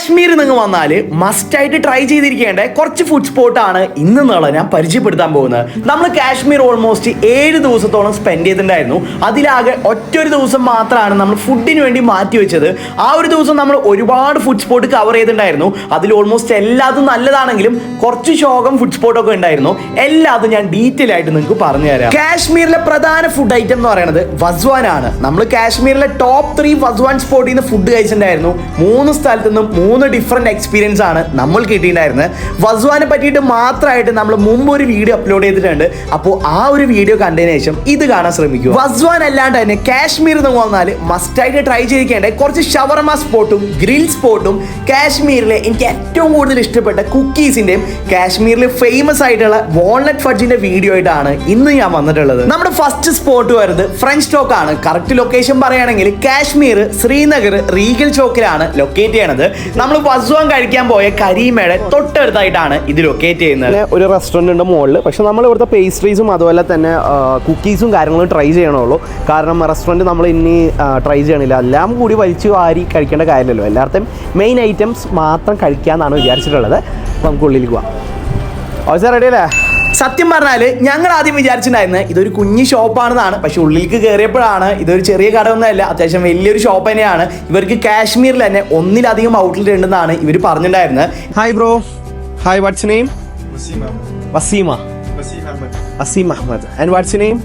കാശ്മീർ നിങ്ങൾ വന്നാൽ മസ്റ്റായിട്ട് ട്രൈ ചെയ്തിരിക്കേണ്ട കുറച്ച് ഫുഡ് സ്പോട്ടാണ് ഇന്ന് ഞാൻ പരിചയപ്പെടുത്താൻ പോകുന്നത്. നമ്മൾ കാശ്മീർ ഓൾമോസ്റ്റ് 7 ദിവസത്തോളം സ്പെൻഡ് ചെയ്തിട്ടുണ്ടായിരുന്നു. അതിലാകെ ഒറ്റൊരു ദിവസം മാത്രമാണ് നമ്മൾ ഫുഡിന് വേണ്ടി മാറ്റി വെച്ചത്. ആ ഒരു ദിവസം നമ്മൾ ഒരുപാട് ഫുഡ് സ്പോട്ട് കവർ ചെയ്തിട്ടുണ്ടായിരുന്നു. അതിൽ ഓൾമോസ്റ്റ് എല്ലാതും നല്ലതാണെങ്കിലും കുറച്ച് ശോകം ഫുഡ് സ്പോട്ടൊക്കെ ഉണ്ടായിരുന്നു. എല്ലാതും ഞാൻ ഡീറ്റെയിൽ ആയിട്ട് നിങ്ങൾക്ക് പറഞ്ഞു തരാം. കാശ്മീരിലെ പ്രധാന ഫുഡ് ഐറ്റം എന്ന് പറയുന്നത് വസ്വാൻ ആണ്. നമ്മൾ കാശ്മീരിലെ ടോപ്പ് 3 വസ്വാൻ സ്പോട്ടിൽ നിന്ന് ഫുഡ് കഴിച്ചിട്ടുണ്ടായിരുന്നു. 3 സ്ഥലത്ത് നിന്നും 3 ഡിഫറെന്റ് എക്സ്പീരിയൻസ് ആണ് നമ്മൾ കിട്ടിയിട്ടുണ്ടായിരുന്നത്. വസ്വാനെ പറ്റിയിട്ട് മാത്രമായിട്ട് നമ്മൾ മുമ്പ് ഒരു വീഡിയോ അപ്ലോഡ് ചെയ്തിട്ടുണ്ട്. അപ്പോൾ ആ ഒരു വീഡിയോ കണ്ടതിന് ശേഷം ഇത് കാണാൻ ശ്രമിക്കുക. വസ്വാൻ അല്ലാണ്ട് തന്നെ കാശ്മീർ എന്ന് വന്നാൽ മസ്റ്റായിട്ട് ട്രൈ ചെയ്തിരിക്കേണ്ട കുറച്ച് ഷവർമ സ്പോട്ടും ഗ്രിൽ സ്പോട്ടും കാശ്മീരിലെ എനിക്ക് ഏറ്റവും കൂടുതൽ ഇഷ്ടപ്പെട്ട കുക്കീസിന്റെയും കാശ്മീരിൽ ഫേമസ് ആയിട്ടുള്ള വാൾനട്ട് ഫഡ്ജിന്റെ വീഡിയോ ആയിട്ടാണ് ഇന്ന് ഞാൻ വന്നിട്ടുള്ളത്. നമ്മുടെ ഫസ്റ്റ് സ്പോട്ട് വരുന്നത് ഫ്രഞ്ച് ചോക്ക് ആണ്. കറക്റ്റ് ലൊക്കേഷൻ പറയുകയാണെങ്കിൽ കാശ്മീർ ശ്രീനഗർ റീഗൽ ചോക്കിലാണ് ലൊക്കേറ്റ് ചെയ്യണത്. നമ്മൾ വസ്വാൻ കഴിക്കാൻ പോയ കരീമയുടെ തൊട്ടടുത്തായിട്ടാണ് ഇത് ലൊക്കേറ്റ് ചെയ്യുന്നത്. ഒരു റെസ്റ്റോറൻറ്റിന്റെ മുകളിൽ പക്ഷെ നമ്മൾ ഇവിടുത്തെ പേസ്ട്രീസും അതുപോലെ തന്നെ കുക്കീസും കാര്യങ്ങളും ട്രൈ ചെയ്യണുള്ളൂ. കാരണം റെസ്റ്റോറൻറ്റ് നമ്മൾ ഇനി ട്രൈ ചെയ്യണില്ല. എല്ലാം കൂടി വലിച്ചു വാരി കഴിക്കേണ്ട കാര്യമല്ലോ. എല്ലായിടത്തും മെയിൻ ഐറ്റംസ് മാത്രം കഴിക്കാമെന്നാണ് വിചാരിച്ചിട്ടുള്ളത്. അപ്പോൾ നമുക്ക് ഉള്ളിലേക്ക് പോവാം. അവസരം റെഡി അല്ലേ? സത്യം പറഞ്ഞാൽ ഞങ്ങൾ ആദ്യം വിചാരിച്ചിട്ടുണ്ടായിരുന്നത് ഇതൊരു കുഞ്ഞു ഷോപ്പാണെന്നാണ്. പക്ഷെ ഉള്ളിലേക്ക് കയറിയപ്പോഴാണ് ഇതൊരു ചെറിയ കടയൊന്നുമല്ല, അത്യാവശ്യം വലിയൊരു ഷോപ്പ് തന്നെയാണ്. ഇവർക്ക് കാശ്മീരിൽ തന്നെ ഒന്നിലധികം ഔട്ട്ലെറ്റ് ഉണ്ടെന്നാണ് ഇവർ പറഞ്ഞിട്ടുണ്ടായിരുന്നത്. Hi bro. Hi, what's name? Waseem Ahmed. And what's name?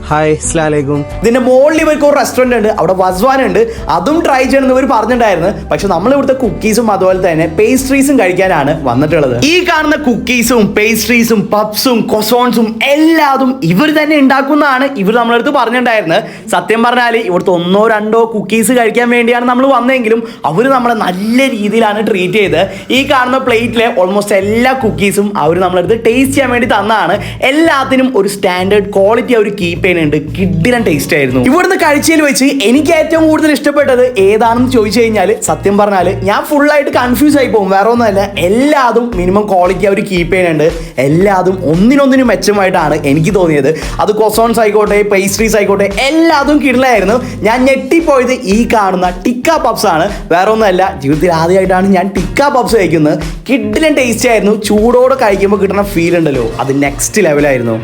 Hi, അസ്സലാമു അലൈക്കും. ഇതിന്റെ മുകളിൽ ഇവർക്ക് ഒരു റെസ്റ്റോറന്റ് ഉണ്ട്, അവിടെ വസ്വാൻ ഉണ്ട്, അതും ട്രൈ ചെയ്യണമെന്ന് ഇവർ പറഞ്ഞിട്ടുണ്ടായിരുന്നു. പക്ഷെ നമ്മൾ ഇവിടുത്തെ കുക്കീസും അതുപോലെ തന്നെ പേസ്ട്രീസും കഴിക്കാനാണ് വന്നിട്ടുള്ളത്. ഈ കാണുന്ന കുക്കീസും പേസ്ട്രീസും പപ്സും കൊസോൺസും എല്ലാതും ഇവർ തന്നെ ഉണ്ടാക്കുന്നതാണ് ഇവർ നമ്മളടുത്ത് പറഞ്ഞിട്ടുണ്ടായിരുന്നത്. സത്യം പറഞ്ഞാൽ ഇവിടുത്തെ 1-2 കുക്കീസ് കഴിക്കാൻ വേണ്ടിയാണ് നമ്മൾ വന്നെങ്കിലും അവർ നമ്മളെ നല്ല രീതിയിലാണ് ട്രീറ്റ് ചെയ്തത്. ഈ കാണുന്ന പ്ലേറ്റിലെ ഓൾമോസ്റ്റ് എല്ലാ കുക്കീസും അവർ നമ്മളടുത്ത് ടേസ്റ്റ് ചെയ്യാൻ വേണ്ടി തന്നതാണ്. എല്ലാത്തിനും ഒരു സ്റ്റാൻഡേർഡ് ക്വാളിറ്റി അവർ കീപ്പ് ചെയ്യുന്നത്. കിഡിലൻ ടേസ്റ്റ് ആയിരുന്നു. ഇവിടുന്ന് കഴിച്ചതിൽ വെച്ച് എനിക്ക് ഏറ്റവും കൂടുതൽ ഇഷ്ടപ്പെട്ടത് ഏതാണെന്ന് ചോദിച്ചു കഴിഞ്ഞാൽ സത്യം പറഞ്ഞാൽ ഞാൻ ഫുള്ളായിട്ട് കൺഫ്യൂസ് ആയി പോകും. വേറെ ഒന്നുമല്ല, എല്ലാതും മിനിമം ക്വാളിറ്റി അവർ കീപ്പ് ചെയ്യുന്നുണ്ട്. എല്ലാതും ഒന്നിനൊന്നിനും മെച്ചമായിട്ടാണ് എനിക്ക് തോന്നിയത്. അത് കൊസോൺസ് ആയിക്കോട്ടെ പേസ്ട്രീസ് ആയിക്കോട്ടെ എല്ലാതും കിടിലായിരുന്നു. ഞാൻ ഞെട്ടിപ്പോയത് ഈ കാണുന്ന ടിക്ക പപ്സ് ആണ്. വേറെ ഒന്നുമല്ല, ജീവിതത്തിൽ ആദ്യമായിട്ടാണ് ഞാൻ ടിക്ക പപ്സ് കഴിക്കുന്നത്. കിഡിലൻ ടേസ്റ്റ് ആയിരുന്നു. ചൂടോടെ കഴിക്കുമ്പോൾ കിട്ടുന്ന ഫീൽ ഉണ്ടല്ലോ, അത് നെക്സ്റ്റ് ലെവലായിരുന്നു.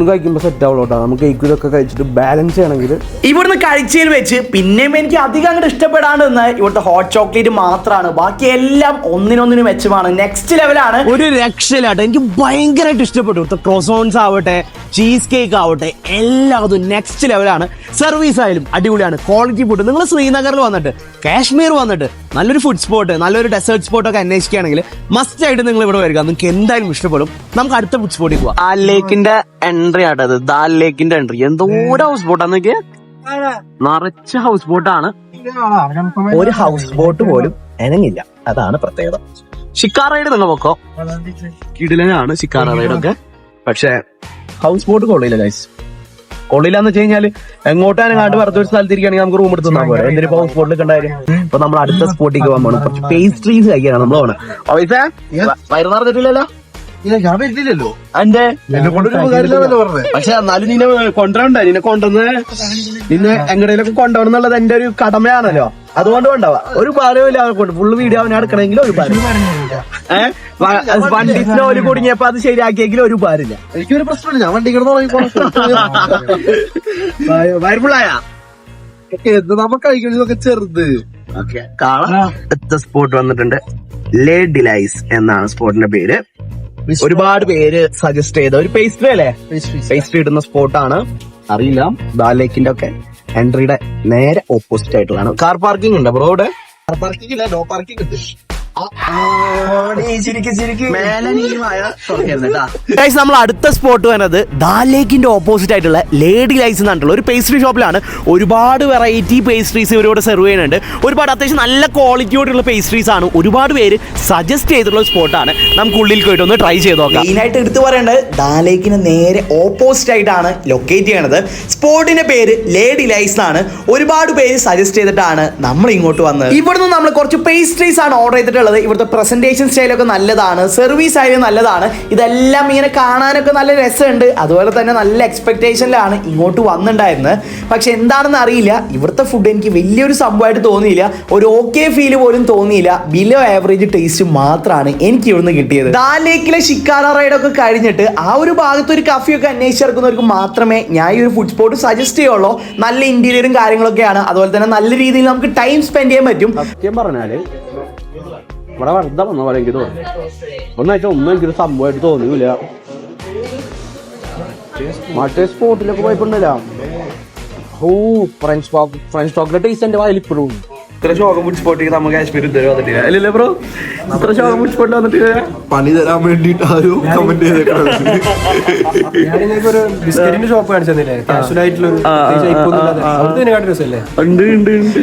കഴിക്കുമ്പോൾ സെറ്റ് ആവുള്ളൂ. നമുക്ക് ഇതൊക്കെ കഴിച്ചിട്ട് ബാലൻസ് ചെയ്യണമെങ്കിൽ ഇവിടുന്ന് കഴിച്ചതിൽ വെച്ച് പിന്നെയും എനിക്ക് അധികം അങ്ങോട്ട് ഇഷ്ടപ്പെടാണ്ട് നിന്ന് ഇവിടുത്തെ ഹോട്ട് ചോക്ലേറ്റ് മാത്രമാണ്. ബാക്കി എല്ലാം ഒന്നിനൊന്നിനും മെച്ചമാണ്, നെക്സ്റ്റ് ലെവലാണ്. ഒരു രക്ഷയിലാട്ടെ, എനിക്ക് ഭയങ്കരമായിട്ട് ഇഷ്ടപ്പെട്ടു. ഇവിടുത്തെ ക്രോസോൺസ് ആവട്ടെ ചീസ് കേക്ക് ആവട്ടെ എല്ലാതും നെക്സ്റ്റ് ലെവലാണ്. സർവീസ് ആയാലും അടിപൊളിയാണ്, ക്വാളിറ്റി ഫുഡ്. നിങ്ങൾ ശ്രീനഗറിൽ വന്നിട്ട് കാശ്മീർ വന്നിട്ട് നല്ലൊരു ഫുഡ് സ്പോട്ട് നല്ലൊരു ഡെസേർട്ട് സ്പോട്ടൊക്കെ അന്വേഷിക്കുകയാണെങ്കിൽ മസ്റ്റ് ആയിട്ട് നിങ്ങൾ ഇവിടെ വരിക, നിങ്ങൾക്ക് എന്തായാലും ഇഷ്ടപ്പെടും. നമുക്ക് അടുത്ത ഫുഡ് സ്പോട്ടിൽ പോവാം. ദാൽ ലേക്കിന്റെ എൻട്രി ആട്ടത്, ദാൽ ലേക്കിന്റെ എൻട്രി എന്തോരം ഹൗസ് ബോട്ടാന്ന് നോക്കിയാ, നിറച്ച ഹൗസ് ബോട്ടാണ്. ഒരു ഹൗസ് ബോട്ട് പോലും ഇണങ്ങില്ല, അതാണ് പ്രത്യേകത. ഷിക്കാർ റൈഡ് നിങ്ങൾ നോക്കോ, കിടിലനാണ് ഷിക്കാർ റൈഡൊക്കെ. പക്ഷെ ഹൗസ് ബോട്ട് കൊള്ളില്ല ഗൈസ്, കൊള്ളില്ലാന്ന് വെച്ച് കഴിഞ്ഞാൽ എങ്ങോട്ടാണ് കാണ്ട് വെറുതെ ഒരു സ്ഥലത്തിരിക്കുകയാണെങ്കിൽ നമുക്ക് റൂം എടുത്ത് തന്നാൽ പോലെ. എന്തിനിപ്പോ ഹൗസ് ബോട്ടിലൊക്കെ ഉണ്ടായാലും. അപ്പൊ നമ്മൾ അടുത്ത സ്പോട്ടിലേക്ക് പോകാൻ പോകണം. കുറച്ച് പേസ്ട്രീസ് കഴിക്കാനാണ് നമ്മൾ പോകണം. വയറ് നിറഞ്ഞിട്ടില്ലല്ലോ? ഞാൻ വരുന്നില്ലല്ലോ എന്റെ, പക്ഷെ എന്നാലും നിന്നെ കൊണ്ടുവരണ്ട. നിന്നെ കൊണ്ടുവന്ന് നിന്നെ എങ്ങടേലൊക്കെ കൊണ്ടുപോകണം എന്നുള്ളത് എന്റെ ഒരു കടമയാണല്ലോ. അതുകൊണ്ട് കൊണ്ടുപോവാ. ഒരു ഭാരമില്ല അവനെ കൊണ്ട്. ഫുള്ള് വീഡിയോ അവനെ എടുക്കണമെങ്കിൽ ഒരു ഭാരം. വണ്ടി സ്ലോല് കുടുങ്ങിയപ്പോ അത് ശരിയാക്കിയെങ്കിലും ഒരു ഭാരമില്ല. എനിക്കൊരു പ്രശ്നമില്ല, ഞാൻ വണ്ടി വയർഫുള്ളായ നമുക്ക് കഴിക്കണതൊക്കെ ചെറുത്. അടുത്ത സ്പോട്ട് വന്നിട്ടുണ്ട്, ലേ ഡിലൈസ് എന്നാണ് സ്പോട്ടിന്റെ പേര്. ഒരുപാട് പേര് സജസ്റ്റ് ചെയ്ത ഒരു പേസ്ട്രി അല്ലേ, പേസ്ട്രി ഇടുന്ന സ്പോട്ടാണ്. അറിയില്ല, ദാൽ ലേക്കിന്റെ ഒക്കെ എൻട്രിയുടെ നേരെ ഓപ്പോസിറ്റ് ആയിട്ടുള്ളതാണ്. കാർ പാർക്കിംഗ് ഉണ്ട് ബ്രോ ഇവിടെ? കാർ പാർക്കിംഗ് ഇല്ല, നോ പാർക്കിംഗ് ഉണ്ട്. നമ്മൾ അടുത്ത സ്പോട്ട് വരുന്നത് ദാൽ ലേക്കിന്റെ ഓപ്പോസിറ്റ് ആയിട്ടുള്ള ലേഡി ലൈസ് എന്നായിട്ടുള്ള ഒരു പേസ്ട്രി ഷോപ്പിലാണ്. ഒരുപാട് വെറൈറ്റി പേസ്ട്രീസ് ഇവരോട് സെർവ് ചെയ്യുന്നുണ്ട്. ഒരുപാട് അത്യാവശ്യം നല്ല ക്വാളിറ്റിയോടുള്ള പേസ്ട്രീസ് ആണ്. ഒരുപാട് പേര് സജസ്റ്റ് ചെയ്തിട്ടുള്ള സ്പോട്ടാണ്. നമുക്ക് ഉള്ളിൽ പോയിട്ട് ഒന്ന് ട്രൈ ചെയ്ത് നോക്കാം. മെയിനായിട്ട് എടുത്തു പറയേണ്ടത് ദാൽ ലേക്കിന് നേരെ ഓപ്പോസിറ്റ് ആയിട്ടാണ് ലൊക്കേറ്റ് ചെയ്യണത്. സ്പോട്ടിന്റെ പേര് ലേഡി ലൈസ് ആണ്. ഒരുപാട് പേര് സജസ്റ്റ് ചെയ്തിട്ടാണ് നമ്മൾ ഇങ്ങോട്ട് വന്നത്. ഇവിടുന്ന് നമ്മൾ കുറച്ച് പേസ്ട്രീസ് ആണ് ഓർഡർ ചെയ്തിട്ട് പറയാനുള്ളത്, ഇവിടുത്തെ പ്രസന്റേഷൻ സ്റ്റൈലൊക്കെ നല്ലതാണ്, സർവീസ് ആയാലും നല്ലതാണ്. ഇതെല്ലാം ഇങ്ങനെ കാണാനൊക്കെ നല്ല രസമുണ്ട്. അതുപോലെ തന്നെ നല്ല എക്സ്പെക്ടേഷനിലാണ് ഇങ്ങോട്ട് വന്നിട്ടുണ്ടായിരുന്നത്. പക്ഷെ എന്താണെന്ന് അറിയില്ല, ഇവിടുത്തെ ഫുഡ് എനിക്ക് വലിയൊരു സംഭവമായിട്ട് തോന്നിയില്ല. ഒരു ഓക്കെ ഫീൽ പോലും തോന്നിയില്ല. ബിലോ ആവറേജ് ടേസ്റ്റ് മാത്രമാണ് എനിക്ക് ഇവിടുന്ന് കിട്ടിയത്. ദാൽ ലേക്കിലെ ഷിക്കാര റൈഡൊക്കെ കഴിഞ്ഞിട്ട് ആ ഒരു ഭാഗത്ത് ഒരു കഫിയൊക്കെ അന്വേഷിച്ചിറക്കുന്നവർക്ക് മാത്രമേ ഞാൻ ഈ ഒരു ഫുഡ് സ്പോട്ട് സജസ്റ്റ് ചെയ്യുള്ളൂ. നല്ല ഇന്റീരിയറും കാര്യങ്ങളൊക്കെയാണ്. അതുപോലെ തന്നെ നല്ല രീതിയിൽ നമുക്ക് ടൈം സ്പെൻഡ് ചെയ്യാൻ പറ്റും. സത്യം പറഞ്ഞാല് ഇവിടെ വെറുതെ വന്ന പോലെ എനിക്ക് തോന്നി. ഒന്നാഴ്ച ഒന്നും എനിക്കൊരു സംഭവമായിട്ട് തോന്നിയില്ല. മറ്റേ സ്പോട്ടിലൊക്കെ പോയപ്പോണ്ടല്ല, ഫ്രഞ്ച് ചോക്ലേറ്റ് ടേസ്റ്റ് എന്റെ വായിൽ ഇപ്പോഴും. ഇത്ര ഷോകം ഫുഡ് സ്പോട്ടിൽ നമ്മൾ കാശ്മീർ ഇതുവരെ വന്നിട്ടില്ല അല്ലേ ബ്രോ? ഇത്ര ഷോകം ഫുഡ് സ്പോട്ടിൽ വന്നിട്ടില്ല. പണി തരാൻ വേണ്ടിട്ട് ആരും കമന്റ് ഒരു ബിസ്ക്കറ്റിന്റെ ഷോപ്പ് കാണിച്ചതല്ലേ,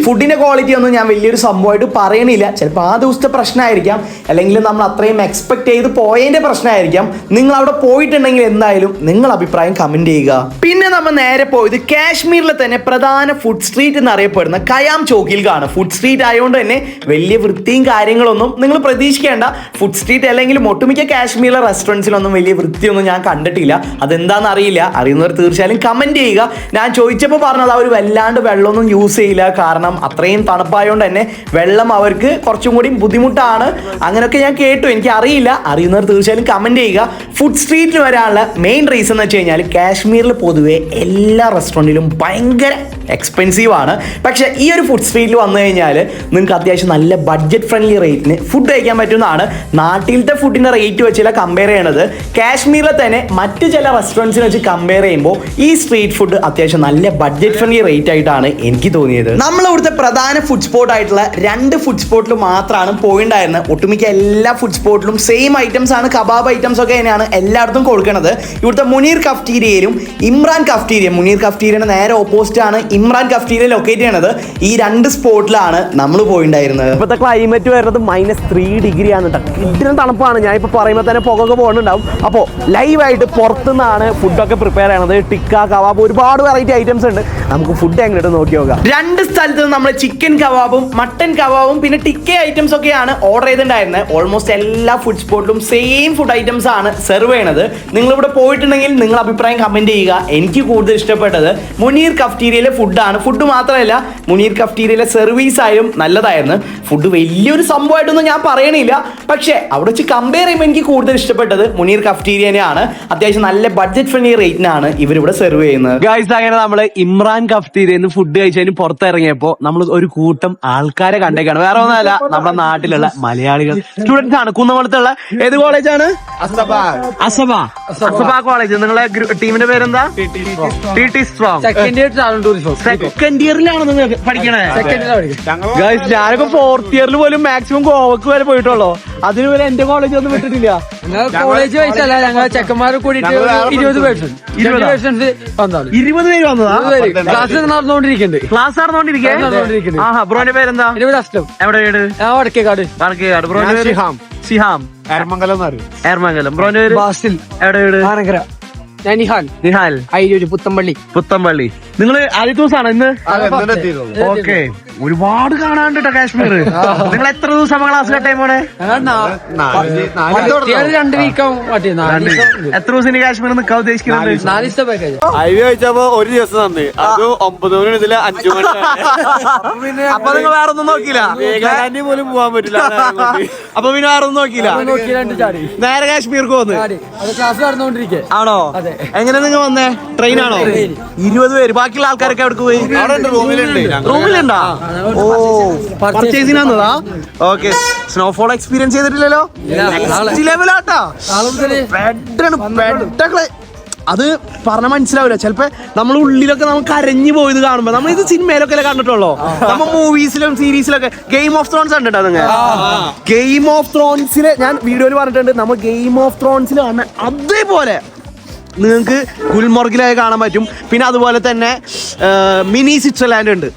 ഫുഡിന്റെ ക്വാളിറ്റി ഒന്നും ഞാൻ വലിയൊരു സംഭവമായിട്ട് പറയണില്ല. ചിലപ്പോൾ ആ ദിവസത്തെ പ്രശ്നമായിരിക്കാം, അല്ലെങ്കിൽ നമ്മൾ അത്രയും എക്സ്പെക്ട് ചെയ്ത് പോയതിന്റെ പ്രശ്നമായിരിക്കാം. നിങ്ങൾ അവിടെ പോയിട്ടുണ്ടെങ്കിൽ എന്തായാലും നിങ്ങൾ അഭിപ്രായം കമന്റ് ചെയ്യുക. പിന്നെ നമ്മൾ നേരെ പോയത് കാശ്മീരിലെ തന്നെ പ്രധാന ഫുഡ് സ്ട്രീറ്റ് എന്നറിയപ്പെടുന്ന കയാം ചോക്കിൽക്കാണ്. ഫുഡ് സ്ട്രീറ്റ് ആയതുകൊണ്ട് തന്നെ വലിയ വൃത്തിയും കാര്യങ്ങളൊന്നും നിങ്ങൾ പ്രതീക്ഷിക്കേണ്ട. ഫുഡ് സ്ട്രീറ്റ് അല്ലെങ്കിലും ഒട്ടുമിക്ക കാശ്മീരിലെ റെസ്റ്റോറൻറ്റ്സിലൊന്നും വലിയ വൃത്തിയൊന്നും ഞാൻ കണ്ടിട്ടില്ല. അതെന്താണെന്ന് അറിയില്ല. അറിയുന്നവർ തീർച്ചയായും കമന്റ് ചെയ്യുക. ഞാൻ ചോദിച്ചപ്പോൾ പറഞ്ഞത് അവർ വല്ലാണ്ട് വെള്ളമൊന്നും യൂസ് ചെയ്യില്ല, കാരണം അത്രയും തണുപ്പായതുകൊണ്ട് തന്നെ വെള്ളം അവർക്ക് കുറച്ചും കൂടി ബുദ്ധിമുട്ടാണ്. അങ്ങനെയൊക്കെ ഞാൻ കേട്ടു, എനിക്ക് അറിയില്ല. അറിയുന്നവർ തീർച്ചയായും കമന്റ് ചെയ്യുക. ഫുഡ് സ്ട്രീറ്റിൽ വരാനുള്ള മെയിൻ റീസൺ എന്ന് വെച്ച് കഴിഞ്ഞാൽ കാശ്മീരിൽ പൊതുവെ എല്ലാ റെസ്റ്റോറൻറ്റിലും ഭയങ്കര എക്സ്പെൻസീവ് ആണ്. പക്ഷേ ഈ ഒരു ഫുഡ് സ്ട്രീറ്റിൽ വന്നു കഴിഞ്ഞാൽ നിങ്ങൾക്ക് അത്യാവശ്യം നല്ല ബഡ്ജറ്റ് ഫ്രണ്ട്ലി റേറ്റിന് ഫുഡ് കഴിക്കാൻ പറ്റുന്നതാണ്. നാട്ടിലത്തെ ഫുഡിന്റെ റേറ്റ് വെച്ചില്ല കമ്പയർ ചെയ്യണത്. കാശ്മീരിലെ തന്നെ മറ്റ് ചില റെസ്റ്റോറൻറ്റ്സിനെ വെച്ച് കമ്പയർ ചെയ്യുമ്പോൾ ഈ സ്ട്രീറ്റ് ഫുഡ് അത്യാവശ്യം നല്ല ബഡ്ജറ്റ് ഫ്രണ്ട്ലി റേറ്റ് ആയിട്ടാണ് എനിക്ക് തോന്നിയത്. നമ്മൾ ഇവിടുത്തെ പ്രധാന ഫുഡ് സ്പോട്ട് ആയിട്ടുള്ള 2 ഫുഡ് സ്പോട്ടിൽ മാത്രമാണ് പോയിണ്ടായിരുന്നത്. ഒട്ടുമിക്ക എല്ലാ ഫുഡ് സ്പോട്ടിലും സെയിം ഐറ്റംസ് ആണ്, കബാബ് ഐറ്റംസ് ഒക്കെ തന്നെയാണ് എല്ലായിടത്തും കൊടുക്കുന്നത്. ഇവിടുത്തെ മുനീർ കഫ്റ്റീരിയയിലും ഇമ്രാൻ കഫ്റ്റീരിയ, മുനീർ കഫ്റ്റീരിയയുടെ നേരെ ഓപ്പോസിറ്റ് ആണ് ഇമ്രാൻ കഫ്റ്റീരിയ ലൊക്കേറ്റ് ചെയ്യണത്. ഈ 2 സ്പോട്ടിലാണ് നമ്മൾ പോയിണ്ടായിരുന്നത്. ഇപ്പോഴത്തെ ക്ലൈമറ്റ് വരുന്നത് -3 ഡിഗ്രി ആണ് കേട്ടോ. ഇതിനും തണുപ്പാണ്. ഞാൻ ഇപ്പോൾ പറയുമ്പോൾ തന്നെ പുകയൊക്കെ പോകുന്നുണ്ടാവും. അപ്പോൾ ലൈവായിട്ട് പുറത്തുനിന്നാണ് ഫുഡൊക്കെ പ്രിപ്പയർ ചെയ്യണത്. ടിക്ക, കബാബ്, ഒരുപാട് വെറൈറ്റി ഐറ്റംസ് ഉണ്ട്. നമുക്ക് ഫുഡ് എങ്ങോട്ട് നോക്കി നോക്കാം. 2 സ്ഥലത്ത് നമ്മൾ ചിക്കൻ കബാബും മട്ടൻ കബാബും പിന്നെ ടിക്ക ഐറ്റംസ് ഒക്കെയാണ് ഓർഡർ ചെയ്തിട്ടുണ്ടായിരുന്നത്. ഓൾമോസ്റ്റ് എല്ലാ ഫുഡ് സ്പോട്ടിലും സെയിം ഫുഡ് ഐറ്റംസ് ആണ് സെർവ് ചെയ്യണത്. നിങ്ങളിവിടെ പോയിട്ടുണ്ടെങ്കിൽ നിങ്ങൾ അഭിപ്രായം കമന്റ് ചെയ്യുക. എനിക്ക് കൂടുതൽ ഇഷ്ടപ്പെട്ടത് മുനീർ കഫ്റ്റീരിയയിലെ ഫുഡാണ്. ഫുഡ് മാത്രമല്ല, മുനീർ കഫ്റ്റീരിയയിലെ സർവീസ് ആയാലും നല്ലതായിരുന്നു. ഫുഡ് വലിയൊരു സംഭവമായിട്ടൊന്നും ഞാൻ പറയണില്ല, പക്ഷേ അവിടെ വെച്ച് കമ്പയർ ചെയ്യുമ്പോൾ എനിക്ക് കൂടുതൽ ഇഷ്ടപ്പെട്ടത് മുനീർ കഫ്റ്റീരിയനെയാണ്. അത്യാവശ്യം നല്ല ബഡ്ജറ്റ് ഫ്രണ്ട്ലി റേറ്റിനാണ് ഇവരിവിടെ സെർവ് ചെയ്യുന്നത്. ഗൈസ്, അങ്ങനെ നമ്മള് ഇമ്രാൻ കഫ്റ്റീരിയന്ന് ഫുഡ് കഴിച്ചതിന് പുറത്തിറങ്ങിയപ്പോ നമ്മൾ ഒരു കൂട്ടം ആൾക്കാരെ കണ്ടേക്കാണ്. വേറെ ഒന്നുമല്ല, നമ്മുടെ നാട്ടിലുള്ള മലയാളികൾ സ്റ്റുഡൻസ് ആണ്. കുന്നംകുളത്തുള്ള ഏത് കോളേജാണ്? അസബ കോളേജ്. നിങ്ങളെ ടീമിന്റെ പേരെന്താ? T strong. സെക്കൻഡ് ഇയറിലാണ് നിങ്ങൾ പഠിക്കണേ? ഗൈസ്, ഞാനിപ്പോ 4th ഇയറിൽ പോലും മാക്സിമം ഗോവക്ക് വരെ പോയിട്ടുള്ളൂ. അതിന് വരെ എന്റെ കോളേജ് ഒന്നും വിട്ടിട്ടില്ല. കോളേജ് വൈസല്ല, ഞങ്ങൾ ചെക്കന്മാർ കൂടിയിട്ട് 20 പേഴ്സൺ 20 പേര് വന്നതാ? ക്ലാസ് നടന്നുകൊണ്ടിരിക്കുന്നുണ്ട്. ക്ലാസ് നടന്നുകൊണ്ടിരിക്കുക. ആഹാ, ബ്രോന്റെ പേരെന്താ? എവിടെ വീട്? വടക്കേക്കാട്. ബ്രോന്റെ പേര്? സിഹാം. എർമംഗലം. ബ്രോന്റെ പേര്? ബാസിൽ. എവിടെ വീട്? ആനക്കര. ഞാൻ നിഹാൽ. അയ്യൂര് പുത്തമ്പള്ളി. നിങ്ങള് ആദ്യ ദിവസമാണ് ഇന്ന്? ഓക്കെ. ഒരുപാട് കാണാണ്ട് കാശ്മീർ. നിങ്ങൾ എത്ര ദിവസം ക്ലാസ്സിലെ ടൈം ആണ്? 2 വീക്കം. എത്ര ദിവസം ഇനി കാശ്മീർ നിൽക്കാൻ ഉദ്ദേശിക്കുന്നുണ്ട്? 4 ദിവസത്തെ പാക്കേജ്. ഹൈവേ വെച്ചപ്പോ ഒരു ദിവസം തന്നെ, അത് 9 മണി മുതൽ 5 മണി. അപ്പൊ നിങ്ങൾ വേറെ ഒന്നും നോക്കിയില്ല? പോലും പോവാൻ പറ്റില്ല. അപ്പൊ പിന്നെ വേറെ ഒന്നും നോക്കിയില്ല? നേരെ കാശ്മീർക്ക് പോന്ന്? ക്ലാസ് നടന്നുകൊണ്ടിരിക്കേ. ആണോ? എങ്ങനെ നിങ്ങൾ വന്നേ? ട്രെയിനാണോ? 20 പേര്. ബാക്കിയുള്ള ആൾക്കാരൊക്കെ എവിടെ പോയി? റൂമിലുണ്ടാ? ഓ, പർച്ചേസിന് വന്നതാ? ഓക്കെ. സ്നോഫോൾ എക്സ്പീരിയൻസ് ചെയ്തിട്ടില്ലല്ലോ? നെക്സ്റ്റ് ലെവലാട്ടാ. അത് പറഞ്ഞ മനസ്സിലാവില്ല. ചിലപ്പോ നമ്മൾ ഉള്ളിലൊക്കെ നമുക്ക് കരഞ്ഞു പോയത് കാണുമ്പോ. നമ്മൾ ഇത് സിനിമയിലൊക്കെ കണ്ടിട്ടുള്ളൂ. നമ്മൾ മൂവീസിലും സീരീസിലൊക്കെ. ഗെയിം ഓഫ് ത്രോൺസ് കണ്ടിട്ടോ നിങ്ങൾ? ഗെയിം ഓഫ് ത്രോൺസില് ഞാൻ വീഡിയോയിൽ പറഞ്ഞിട്ടുണ്ട്. നമ്മൾ ഗെയിം ഓഫ് ത്രോൺസിൽ കാണുന്ന അതേപോലെ നിങ്ങൾക്ക് ഗുൽമർഗിലായി കാണാൻ പറ്റും. പിന്നെ അതുപോലെ തന്നെ മിനി സ്വിറ്റ്സർലാൻഡ് ഉണ്ട്,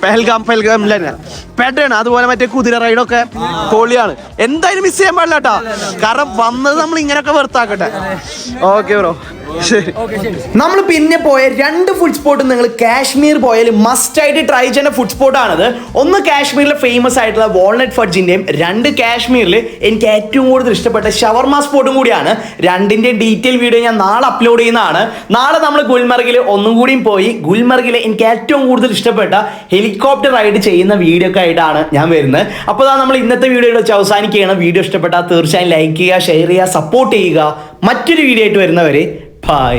പെഹൽഗാം പെഡാണ്. അതുപോലെ മറ്റേ കുതിര റൈഡൊക്കെ പൊളിയാണ്. എന്തായാലും മിസ് ചെയ്യാൻ പാടില്ല കേട്ടോ, കാരണം വന്നത് നമ്മൾ ഇങ്ങനെയൊക്കെ വെറുത്താക്കട്ടെ. Okay bro. ശരി. നമ്മൾ പിന്നെ പോയ 2 ഫുഡ് സ്പോട്ട് നിങ്ങൾ കാശ്മീർ പോയാൽ മസ്റ്റ് ആയിട്ട് ട്രൈ ചെയ്യുന്ന ഫുഡ് സ്പോട്ട് ആണത്. ഒന്ന് കാശ്മീരിലെ ഫേമസ് ആയിട്ടുള്ള വാൾനട്ട് ഫഡ്ജിന്റെയും 2 കാശ്മീരിൽ എനിക്ക് ഏറ്റവും കൂടുതൽ ഇഷ്ടപ്പെട്ട ഷവർമ സ്പോട്ടും കൂടിയാണ്. 2ന്റെ ഡീറ്റെയിൽ വീഡിയോ ഞാൻ നാളെ അപ്ലോഡ് ചെയ്യുന്നതാണ്. നാളെ നമ്മൾ ഗുൽമർഗിൽ ഒന്നും കൂടിയും പോയി ഗുൽമർഗിൽ എനിക്ക് ഏറ്റവും കൂടുതൽ ഇഷ്ടപ്പെട്ട ഹെലികോപ്റ്റർ റൈഡ് ചെയ്യുന്ന വീഡിയോ ഒക്കെ ആയിട്ടാണ് ഞാൻ വരുന്നത്. അപ്പോൾ നമ്മൾ ഇന്നത്തെ വീഡിയോ വെച്ച് അവസാനിക്കുകയാണ്. വീഡിയോ ഇഷ്ടപ്പെട്ടാൽ തീർച്ചയായും ലൈക്ക് ചെയ്യുക, ഷെയർ ചെയ്യുക, സപ്പോർട്ട് ചെയ്യുക. മറ്റൊരു വീഡിയോ ആയിട്ട് വരുന്നവരെ ബൈ.